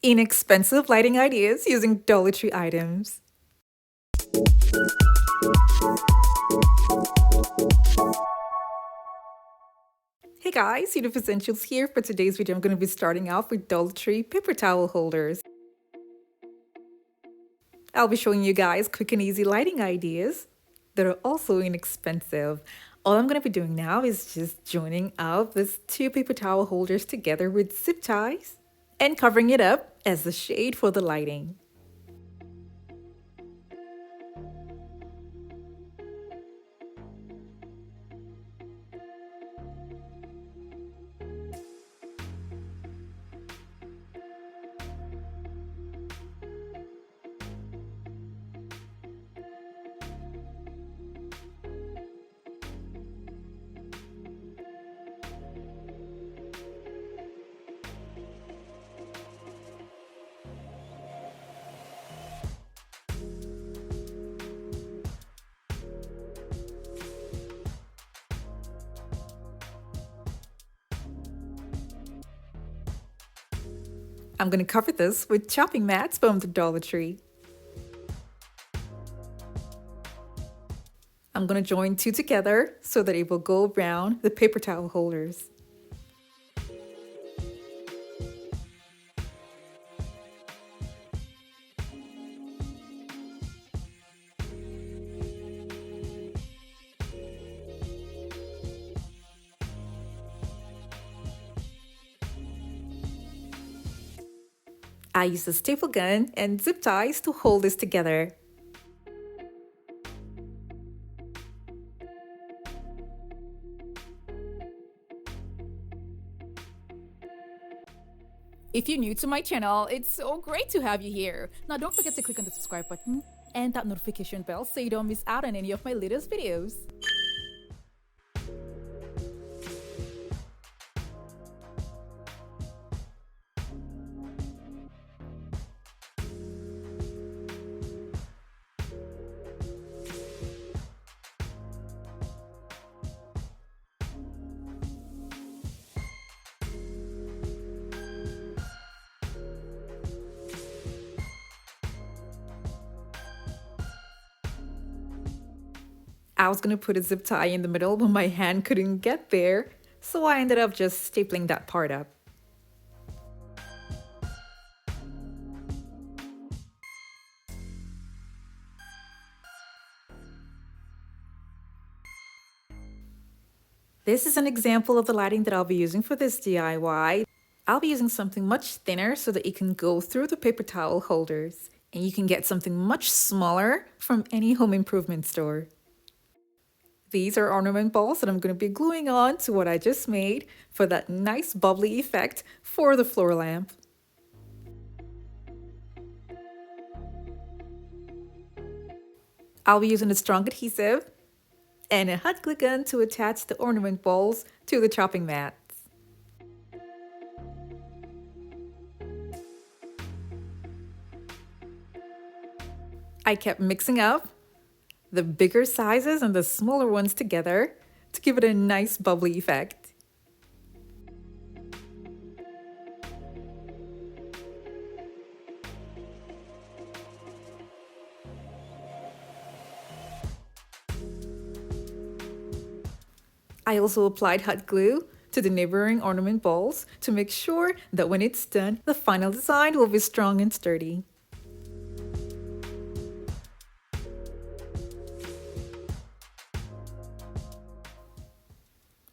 Inexpensive lighting ideas using Dollar Tree items. Hey guys, Yoduvh Essentials here. For today's video, I'm going to be starting off with Dollar Tree paper towel holders. I'll be showing you guys quick and easy lighting ideas that are also inexpensive. All I'm going to be doing now is just joining up these two paper towel holders together with zip ties and covering it up as the shade for the lighting. I'm going to cover this with chopping mats from the Dollar Tree. I'm going to join two together so that it will go around the paper towel holders. I use a staple gun and zip ties to hold this together. If you're new to my channel, it's so great to have you here. Now don't forget to click on the subscribe button and that notification bell so you don't miss out on any of my latest videos. I was going to put a zip tie in the middle, but my hand couldn't get there, so I ended up just stapling that part up. This is an example of the lighting that I'll be using for this DIY. I'll be using something much thinner so that it can go through the paper towel holders, and you can get something much smaller from any home improvement store. These are ornament balls that I'm going to be gluing on to what I just made for that nice bubbly effect for the floor lamp. I'll be using a strong adhesive and a hot glue gun to attach the ornament balls to the chopping mats. I kept mixing up the bigger sizes and the smaller ones together to give it a nice bubbly effect. I also applied hot glue to the neighboring ornament balls to make sure that when it's done, the final design will be strong and sturdy.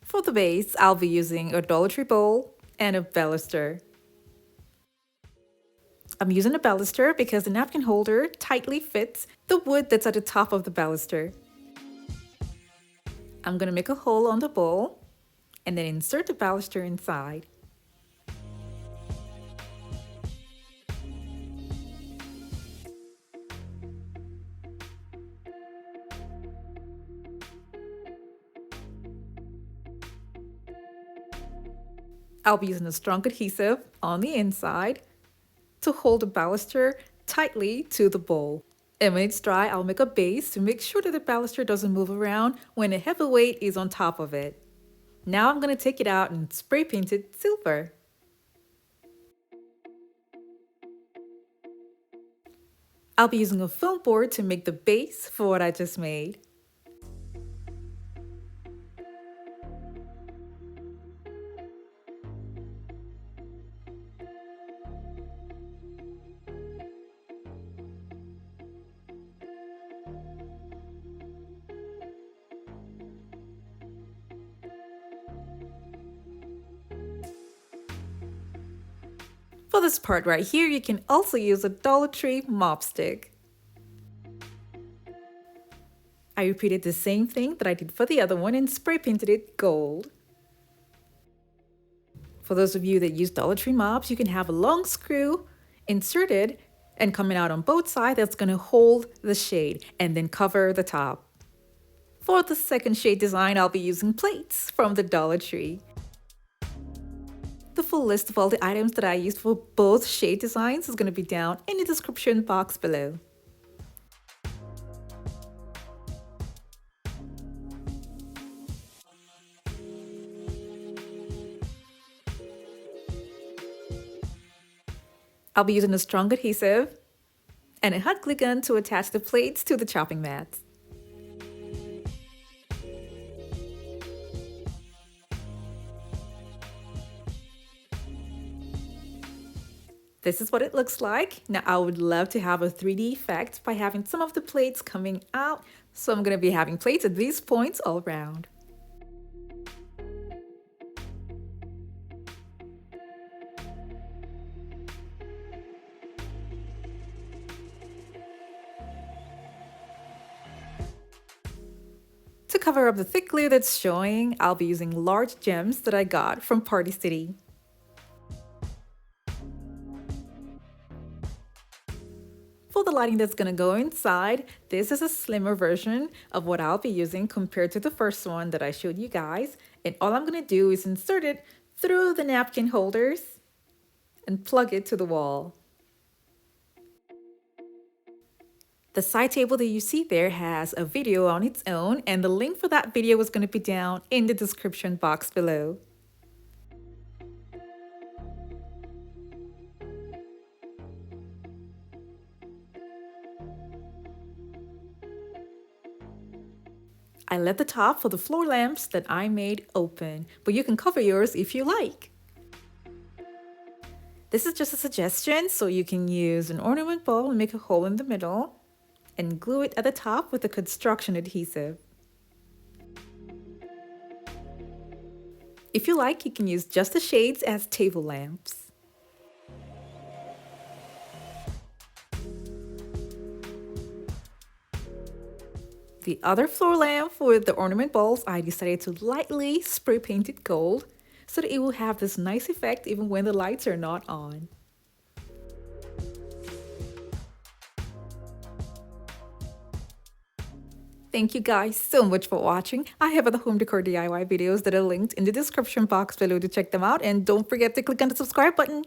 For the base, I'll be using a Dollar Tree bowl and a baluster. I'm using a baluster because the napkin holder tightly fits the wood that's at the top of the baluster. I'm going to make a hole on the bowl and then insert the baluster inside. I'll be using a strong adhesive on the inside to hold the baluster tightly to the bowl. And when it's dry, I'll make a base to make sure that the baluster doesn't move around when a heavy weight is on top of it. Now I'm going to take it out and spray paint it silver. I'll be using a foam board to make the base for what I just made. For this part right here, you can also use a Dollar Tree mop stick. I repeated the same thing that I did for the other one and spray painted it gold. For those of you that use Dollar Tree mops, you can have a long screw inserted and coming out on both sides that's going to hold the shade and then cover the top. For the second shade design, I'll be using plates from the Dollar Tree. The full list of all the items that I used for both shade designs is going to be down in the description box below. I'll be using a strong adhesive and a hot glue gun to attach the plates to the chopping mats. This is what it looks like. Now I would love to have a 3D effect by having some of the plates coming out, so I'm going to be having plates at these points all around. To cover up the thick glue that's showing, I'll be using large gems that I got from Party City. For the lighting that's going to go inside, this is a slimmer version of what I'll be using compared to the first one that I showed you guys. And all I'm going to do is insert it through the napkin holders and plug it to the wall. The side table that you see there has a video on its own, and the link for that video is going to be down in the description box below. I left the top for the floor lamps that I made open, but you can cover yours if you like. This is just a suggestion, so you can use an ornament ball and make a hole in the middle and glue it at the top with a construction adhesive. If you like, you can use just the shades as table lamps. The other floor lamp with the ornament balls, I decided to lightly spray paint it gold so that it will have this nice effect even when the lights are not on. Thank you guys so much for watching. I have other home decor DIY videos that are linked in the description box below to check them out, and don't forget to click on the subscribe button.